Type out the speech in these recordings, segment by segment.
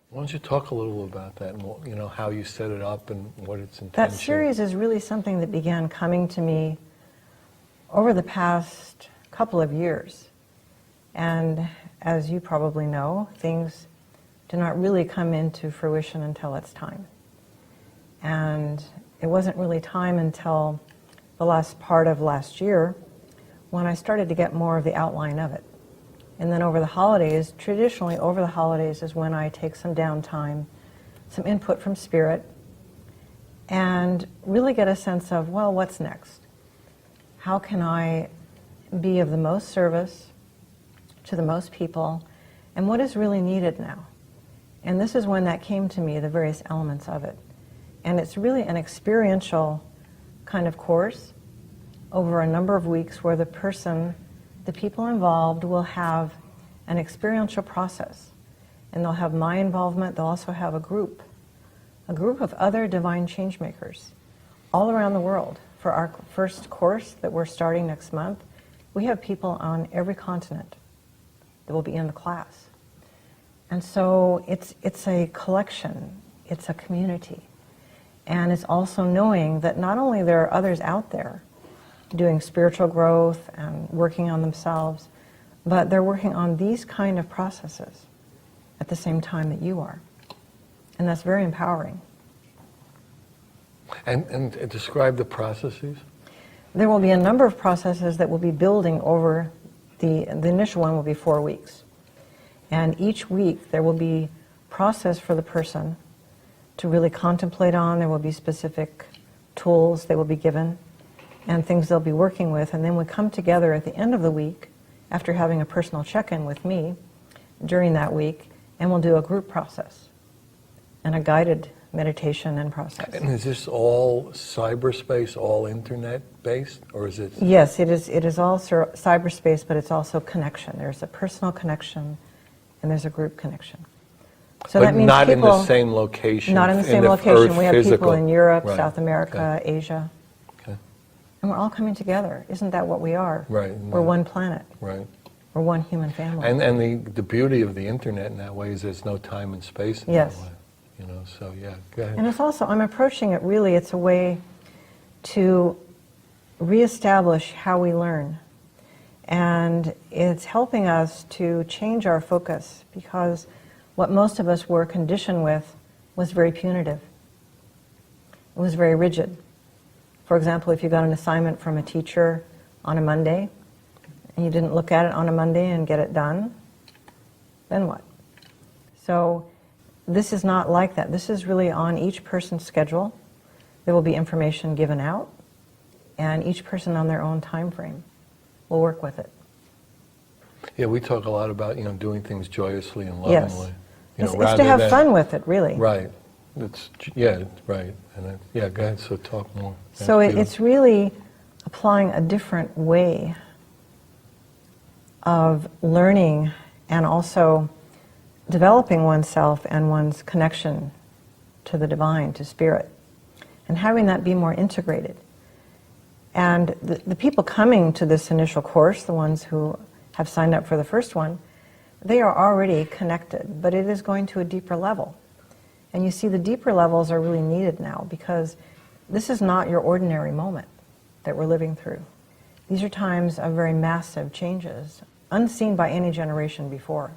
Why don't you talk a little about that and how you set it up and what its intention? That series is really something that began coming to me over the past couple of years. And as you probably know, things do not really come into fruition until it's time. And it wasn't really time until the last part of last year when I started to get more of the outline of it. And then over the holidays, traditionally over the holidays is when I take some downtime, some input from Spirit, and really get a sense of, well, what's next? How can I be of the most service to the most people, and what is really needed now? And this is when that came to me, the various elements of it. And it's really an experiential kind of course over a number of weeks where the people involved will have an experiential process. And they'll have my involvement, they'll also have a group of other Divine Changemakers all around the world. For our first course that we're starting next month, we have people on every continent that will be in the class. And so it's a collection, it's a community. And it's also knowing that not only there are others out there doing spiritual growth and working on themselves, but they're working on these kind of processes at the same time that you are. And that's very empowering. And describe the processes? There will be a number of processes that will be building over the initial one will be 4 weeks. And each week there will be process for the person to really contemplate on. There will be specific tools they will be given and things they'll be working with. And then we come together at the end of the week after having a personal check-in with me during that week, and we'll do a group process and a guided meditation and process. And is this all cyberspace, all internet-based, or is it? Yes, it is all cyberspace, but it's also connection. There's a personal connection, and there's a group connection. So but that means not people, in the same location. Not in the same location. We have physical. people in Europe, Right. South America, Okay. Asia. Okay. And we're all coming together. Isn't that what we are? Right. We're one planet. Right. We're one human family. And the beauty of the internet in that way is there's no time and space in Yes. that way. So yeah, go ahead. And it's also, I'm approaching it really, it's a way to reestablish how we learn. And it's helping us to change our focus, because what most of us were conditioned with was very punitive. It was very rigid. For example, if you got an assignment from a teacher on a Monday, and you didn't look at it on a Monday and get it done, then what? So this is not like that. This is really on each person's schedule. There will be information given out, and each person on their own time frame will work with it. Yeah, we talk a lot about doing things joyously and lovingly. Yes, it's to have fun with it, really. Right. Right. And go ahead. So talk more. So it's really applying a different way of learning and also developing oneself and one's connection to the divine, to spirit, and having that be more integrated. And the people coming to this initial course, the ones who have signed up for the first one, they are already connected, but it is going to a deeper level. And you see, the deeper levels are really needed now, because this is not your ordinary moment that we're living through. These are times of very massive changes, unseen by any generation before.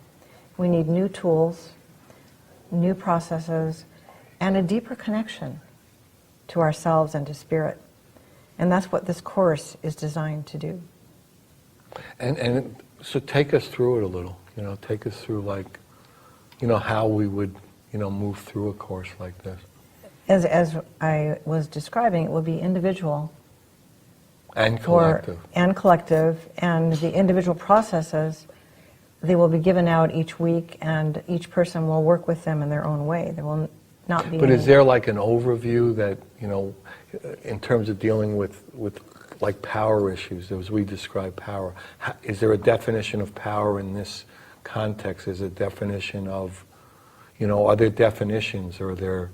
We need new tools, new processes, and a deeper connection to ourselves and to spirit. And that's what this course is designed to do. And so take us through it a little. Take us through how we would move through a course like this. As I was describing, it will be individual and collective. And the individual processes, they will be given out each week, and each person will work with them in their own way. There will not be. But is there like an overview that in terms of dealing with like power issues, as we describe power? Is there a definition of power in this context? Is a definition of, are there definitions, or are there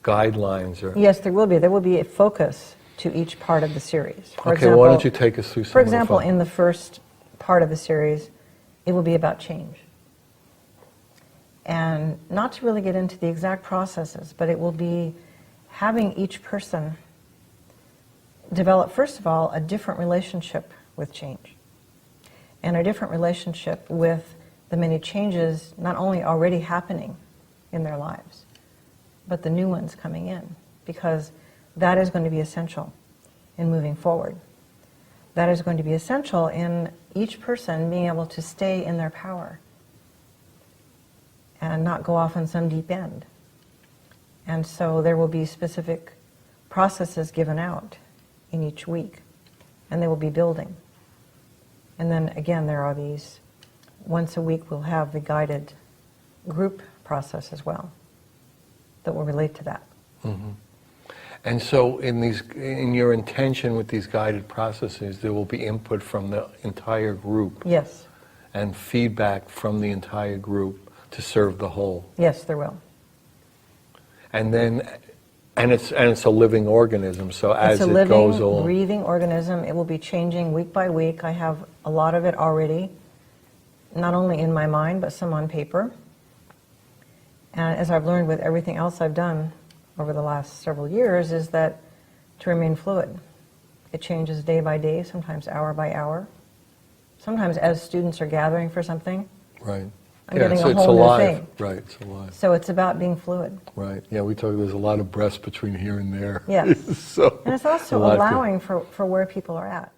guidelines? Or yes, there will be. There will be a focus to each part of the series. For example, why don't you take us through some For example, in the first part of the series, it will be about change. And not to really get into the exact processes, but it will be having each person develop, first of all, a different relationship with change. And a different relationship with the many changes not only already happening in their lives, but the new ones coming in. Because that is going to be essential in moving forward. That is going to be essential in each person being able to stay in their power and not go off on some deep end. And so there will be specific processes given out in each week, and they will be building. And then again, there are these, once a week we'll have the guided group process as well that will relate to that. Mm-hmm. And so in your intention with these guided processes, there will be input from the entire group. Yes. And feedback from the entire group to serve the whole. Yes, there will. And then, and it's a living organism, so as it's a it living, goes along. breathing organism. It will be changing week by week. I have a lot of it already, not only in my mind, but some on paper. And as I've learned with everything else I've done over the last several years, is that to remain fluid. It changes day by day, sometimes hour by hour. Sometimes as students are gathering for something, Right. I'm getting a it's whole new alive. thing. Right, it's alive. So it's about being fluid. Right. Yeah, we talk. There's a lot of breaths between here and there. Yes. So And it's also a lot allowing for where people are at.